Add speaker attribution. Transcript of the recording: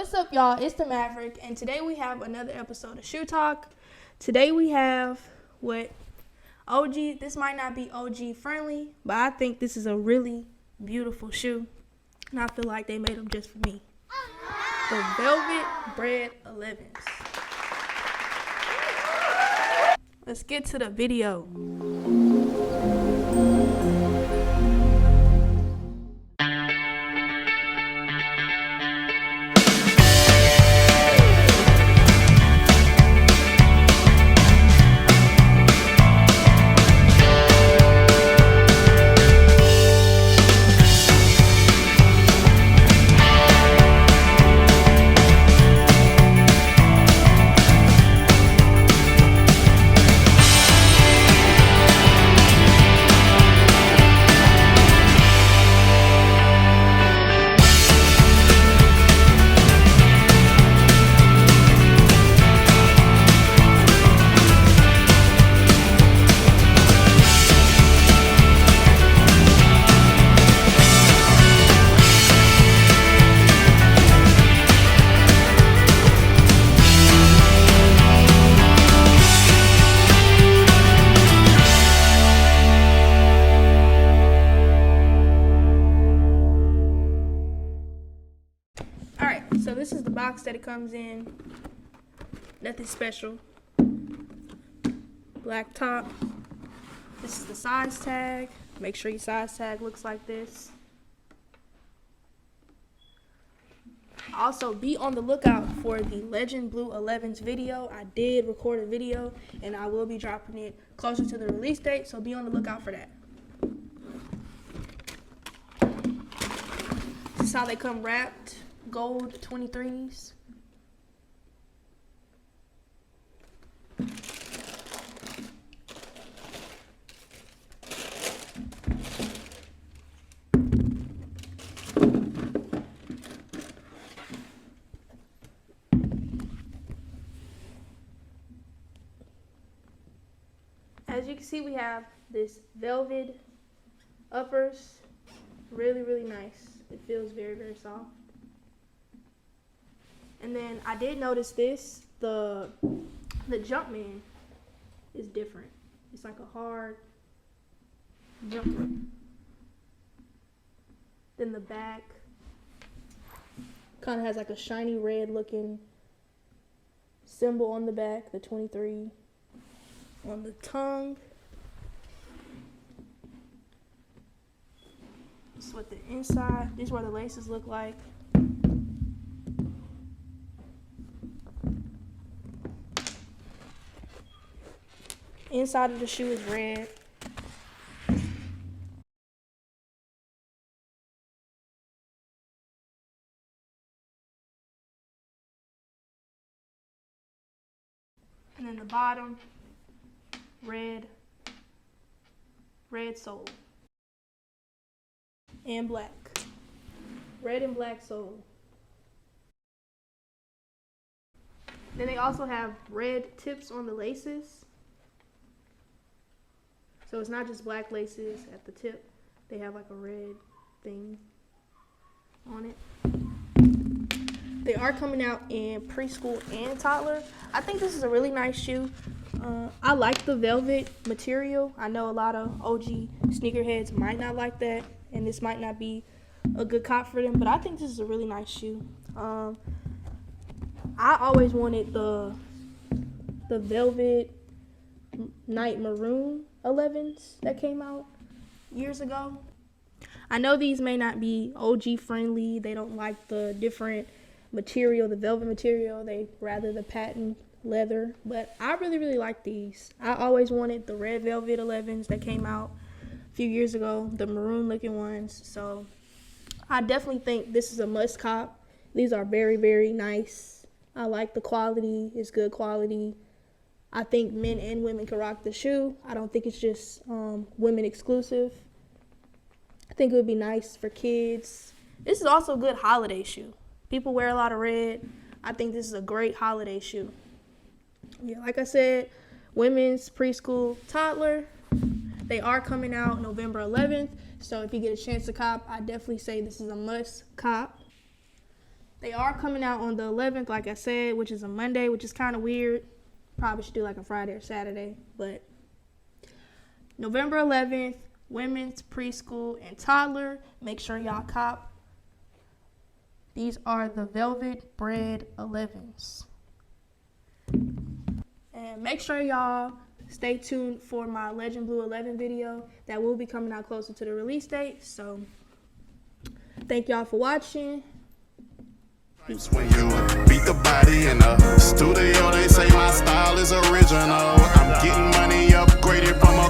Speaker 1: What's up, y'all? It's the Maverick, and today we have another episode of Shoe Talk. Today we have what OG, this might not be OG friendly, but I think this is a really beautiful shoe, and I feel like they made them just for me. The Velvet Bread 11s. Let's get to the video. So this is the box that it comes in. Nothing special. Black top. This is the size tag. Make sure your size tag looks like this. Also, be on the lookout for the Legend Blue 11s video. I did record a video, and I will be dropping it closer to the release date, so be on the lookout for that. This is how they come wrapped. Gold 23s. As you can see, we have this velvet uppers. Really, really nice. It feels very, very soft. And then I did notice this, the Jumpman is different. It's like a hard jumper. Then the back kind of has like a shiny red looking symbol on the back, the 23 on the tongue. This is what the inside, this is what the laces look like. Inside of the shoe is red. And then the bottom, red sole. And black. Red and black sole. Then they also have red tips on the laces. So it's not just black laces at the tip. They have like a red thing on it. They are coming out in preschool and toddler. I think this is a really nice shoe. I like the velvet material. I know a lot of OG sneakerheads might not like that, and this might not be a good cop for them, but I think this is a really nice shoe. I always wanted the velvet night maroon 11s that came out years ago. I know these may not be OG friendly. They don't like the different material, the velvet material. They rather the patent leather, but I really, really like these. I always wanted the red velvet 11s that came out a few years ago, the maroon looking ones. So I definitely think this is a must cop. These are very, very nice. I like the quality. It's good quality. I think men and women can rock the shoe. I don't think it's just women exclusive. I think it would be nice for kids. This is also a good holiday shoe. People wear a lot of red. I think this is a great holiday shoe. Yeah, like I said, women's, preschool, toddler. They are coming out November 11th. So if you get a chance to cop, I definitely say this is a must cop. They are coming out on the 11th, like I said, which is a Monday, which is kind of weird. Probably should do like a Friday or Saturday, but November 11th, women's, preschool, and toddler. Make sure y'all cop. These are the Velvet Bread 11s. And make sure y'all stay tuned for my Legend Blue 11 video that will be coming out closer to the release date. So thank y'all for watching.
Speaker 2: When you beat the body in the studio, they say my style is original. I'm getting money upgraded from a